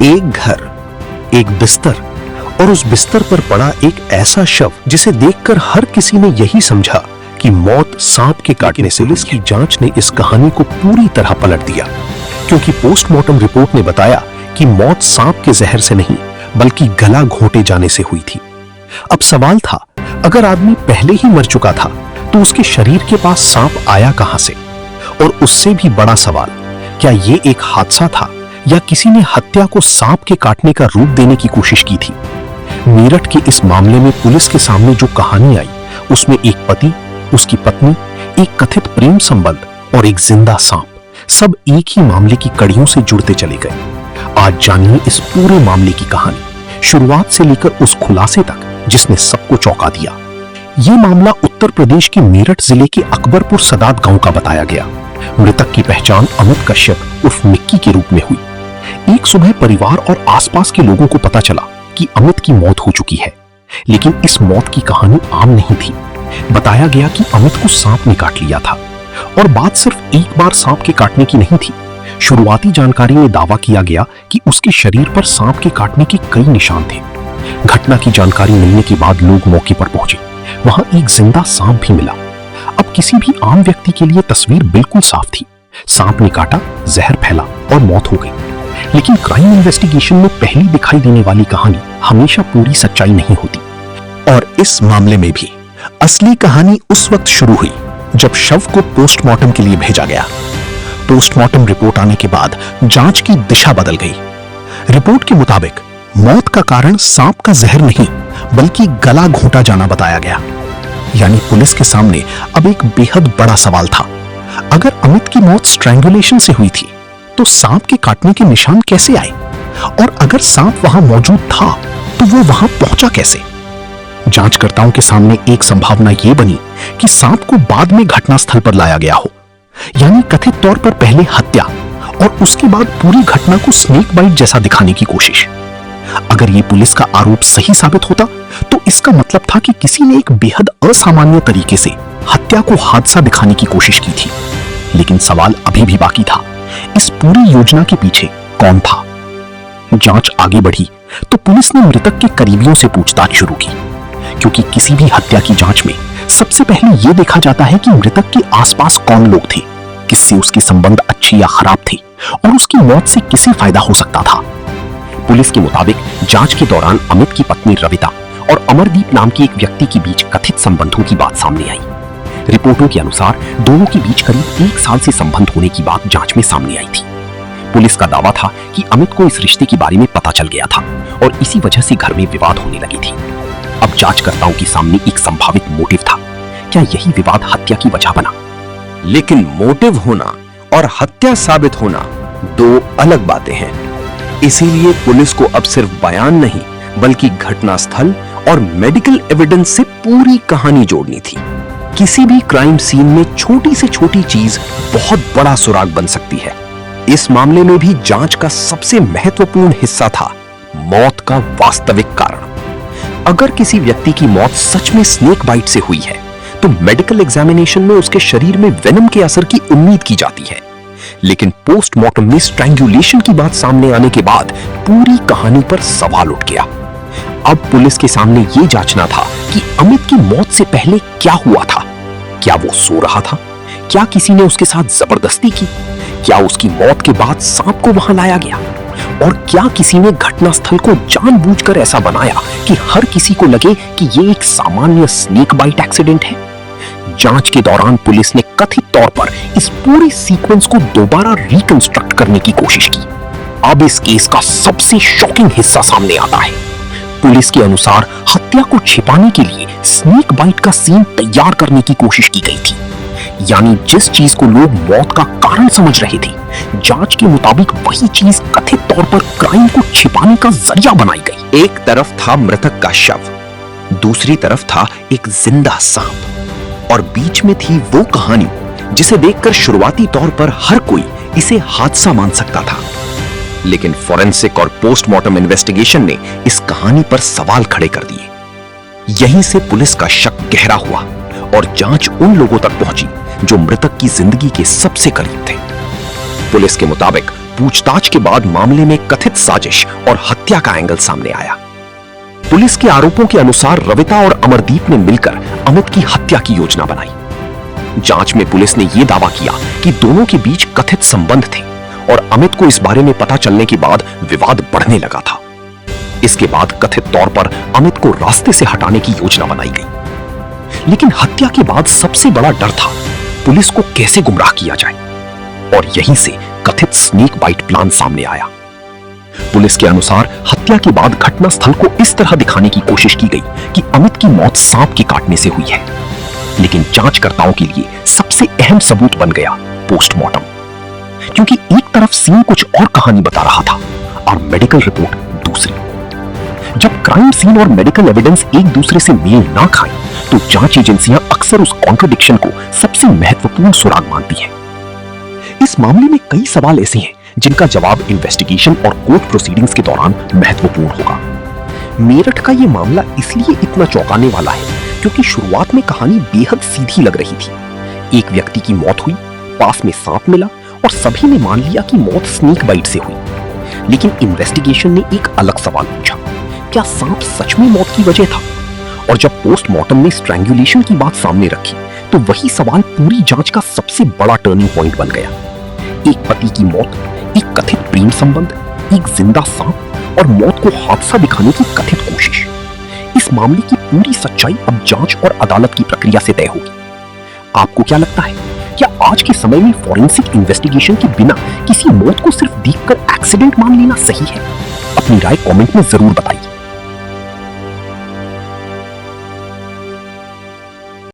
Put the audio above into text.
एक घर, एक बिस्तर और उस बिस्तर पर पड़ा एक ऐसा शव जिसे देखकर हर किसी ने यही समझा कि मौत सांप के काटने से। पुलिस की जांच ने इस कहानी को पूरी तरह पलट दिया, क्योंकि पोस्टमार्टम रिपोर्ट ने बताया कि मौत सांप के जहर से नहीं बल्कि गला घोंटे जाने से हुई थी। अब सवाल था, अगर आदमी पहले ही मर चुका था तो उसके शरीर के पास सांप आया कहां से? और उससे भी बड़ा सवाल, क्या यह एक हादसा था या किसी ने हत्या को सांप के काटने का रूप देने की कोशिश की थी? मेरठ के इस मामले में पुलिस के सामने जो कहानी आई, उसमें एक पति, उसकी पत्नी, एक कथित प्रेम संबंध और एक जिंदा सांप, सब एक ही मामले की कड़ियों से जुड़ते चले गए। आज जानिए इस पूरे मामले की कहानी, शुरुआत से लेकर उस खुलासे तक जिसने सबको चौंका दिया। यह मामला उत्तर प्रदेश के मेरठ जिले के अकबरपुर सदात गांव का बताया गया। मृतक की पहचान अमित कश्यप उर्फ मिक्की के रूप में हुई। एक सुबह परिवार और आसपास के लोगों को पता चला कि अमित की मौत हो चुकी है, लेकिन इस मौत की कहानी आम नहीं थी। बताया गया कि अमित को सांप ने काट लिया था, और बात सिर्फ एक बार सांप के काटने की नहीं थी। शुरुआती जानकारी में दावा किया गया कि उसके शरीर पर सांप के काटने के कई निशान थे। घटना की जानकारी मिलने के बाद लोग मौके पर पहुंचे। वहां एक जिंदा सांप भी मिला। अब किसी भी आम व्यक्ति के लिए तस्वीर बिल्कुल साफ थी। सांप ने काटा, जहर फैला और मौत हो गई। लेकिन क्राइम इन्वेस्टिगेशन में पहली दिखाई देने वाली कहानी हमेशा पूरी सच्चाई नहीं होती। और इस मामले में भी असली कहानी उस वक्त शुरू हुई जब शव को पोस्टमार्टम के लिए भेजा गया। पोस्टमार्टम रिपोर्ट आने के बाद जांच की दिशा बदल गई। रिपोर्ट के मुताबिक मौत का कारण सांप का जहर नहीं बल्कि गला घोंटा जाना बताया गया। यानी पुलिस के सामने अब एक बेहद बड़ा सवाल था। अगर अमित की मौत स्ट्रैंगुलेशन से हुई थी तो सांप के काटने के निशान कैसे आए? और अगर सांप वहां मौजूद था तो वो वहां पहुंचा कैसे? जांचकर्ताओं के सामने एक संभावना यह बनी कि सांप को बाद में घटनास्थल पर लाया गया हो, यानी कथित तौर पर पहले हत्या और उसके बाद पूरी घटना को स्नेक बाइट जैसा दिखाने की कोशिश। अगर ये पुलिस का आरोप सही साबित होता तो इसका मतलब था कि किसी ने एक बेहद असामान्य तरीके से हत्या को हादसा दिखाने की कोशिश की थी। लेकिन सवाल अभी भी बाकी था, इस पूरी योजना के पीछे कौन था? जांच आगे बढ़ी तो पुलिस ने मृतक के करीबियों से पूछताछ शुरू की, क्योंकि किसी भी हत्या की जांच में सबसे पहले यह देखा जाता है कि मृतक के आसपास कौन लोग थे, किससे उसके संबंध अच्छे या खराब थे और उसकी मौत से किसे फायदा हो सकता था। पुलिस के मुताबिक जांच के दौरान अमित की पत्नी रविता और अमरदीप नाम के एक व्यक्ति के बीच कथित संबंधों की बात सामने आई। रिपोर्टों के अनुसार दोनों के बीच करीब 1 साल से संबंध होने की बात जांच में सामने आई थी। पुलिस का दावा था कि अमित को इस रिश्ते के बारे में पता चल गया था और इसी वजह से घर में विवाद होने लगी थी। अब जांचकर्ताओं के सामने एक संभावित मोटिव था। क्या यही विवाद हत्या की वजह बना? लेकिन मोटिव होना और हत्या साबित होना दो अलग बातें हैं। इसीलिए पुलिस को अब सिर्फ बयान नहीं बल्कि घटनास्थल और मेडिकल एविडेंस से पूरी कहानी जोड़नी थी। किसी भी क्राइम सीन में छोटी से छोटी चीज बहुत बड़ा सुराग बन सकती है। इस मामले में भी जांच का सबसे महत्वपूर्ण हिस्सा था मौत का वास्तविक कारण। अगर किसी व्यक्ति की मौत सच में स्नेक बाइट से हुई है तो मेडिकल एग्जामिनेशन में उसके शरीर में वेनम के असर की उम्मीद की जाती है। लेकिन पोस्टमार्टम में स्ट्रैंगुलेशन की बात सामने आने के बाद पूरी कहानी पर सवाल उठ गया। अब पुलिस के सामने यह जांचना था कि अमित की मौत से पहले क्या हुआ था। क्या वो सो रहा था? क्या किसी ने उसके साथ जबरदस्ती की? क्या उसकी मौत के बाद सांप को वहां लाया गया? और क्या किसी ने घटनास्थल को जानबूझकर ऐसा बनाया कि हर किसी को लगे कि यह एक सामान्य स्नेक बाइट एक्सीडेंट है? जांच के दौरान पुलिस ने कथित तौर पर इस पूरी सीक्वेंस को दोबारा रिकंस्ट्रक्ट करने की कोशिश की। अब इस केस का सबसे शॉकिंग हिस्सा सामने आता है। पुलिस के अनुसार हत्या को छिपाने के लिए स्नेक बाइट का सीन तैयार करने की कोशिश की गई थी। यानी जिस चीज को लोग मौत का कारण समझ रहे थे, जांच के मुताबिक वही चीज कथित तौर पर क्राइम को छिपाने का जरिया बनाई गई। एक तरफ था मृतक का शव, दूसरी तरफ था एक जिंदा सांप, और बीच में थी वो कहानी जिसे देखकर शुरुआती तौर पर हर कोई इसे हादसा मान सकता था। लेकिन फोरेंसिक और पोस्टमार्टम इन्वेस्टिगेशन ने इस कहानी पर सवाल खड़े कर दिए। यहीं से पुलिस का शक गहरा हुआ और जांच उन लोगों तक पहुंची जो मृतक की जिंदगी के सबसे करीब थे। पुलिस के मुताबिक पूछताछ के बाद मामले में कथित साजिश और हत्या का एंगल सामने आया। पुलिस के आरोपों के अनुसार रविता और अमरदीप ने मिलकर अमित की हत्या की योजना बनाई। जांच में पुलिस ने यह दावा किया कि दोनों के बीच कथित संबंध थे और अमित को इस बारे में पता चलने के बाद विवाद बढ़ने लगा था। इसके बाद कथित तौर पर अमित को रास्ते से हटाने की योजना बनाई गई। लेकिन हत्या के बाद सबसे बड़ा डर था पुलिस को कैसे गुमराह किया जाए, और यहीं से कथित स्नेक बाइट प्लान सामने आया। पुलिस के अनुसार हत्या के बाद घटना स्थल को इस तरह दिखाने की कोशिश की गई कि अमित की मौत सांप के काटने से हुई है। लेकिन जांचकर्ताओं के लिए सबसे अहम सबूत बन गया पोस्टमार्टम, क्योंकि एक तरफ सीन कुछ और कहानी बता रहा था और मेडिकल रिपोर्ट दूसरी। जब क्राइम सीन और मेडिकल एविडेंस एक दूसरे से मेल ना खाएं, तो जांच एजेंसियां अक्सर उस कॉन्ट्रडिक्शन को सबसे महत्वपूर्ण सुराग मानती हैं। इस मामले में कई सवाल ऐसे हैं जिनका जवाब इन्वेस्टिगेशन और कोर्ट प्रोसीडिंग्स के दौरान महत्वपूर्ण होगा। मेरठ का यह मामला इसलिए इतना चौंकाने वाला है क्योंकि शुरुआत में कहानी बेहद सीधी लग रही थी। एक व्यक्ति की मौत हुई, पास में सांप मिला और सभी ने मान लिया कि मौत स्नेक बाइट से हुई। लेकिन इन्वेस्टिगेशन ने एक अलग सवाल पूछा, क्या सांप सच में मौत की वजह था? और जब पोस्टमार्टम ने स्ट्रैंगुलेशन की बात सामने रखी, तो वही सवाल पूरी जांच का सबसे बड़ा टर्निंग पॉइंट बन गया। एक पति की मौत, एक कथित प्रेम संबंध, एक जिंदा सांप और मौत को हादसा दिखाने की कथित कोशिश। इस मामले की पूरी सच्चाई अब जांच और अदालत की प्रक्रिया से तय होगी। आपको क्या लगता है, क्या आज के समय में फॉरेंसिक इन्वेस्टिगेशन के बिना किसी मौत को सिर्फ देखकर एक्सीडेंट मान लेना सही है? अपनी राय कमेंट में जरूर बताइए।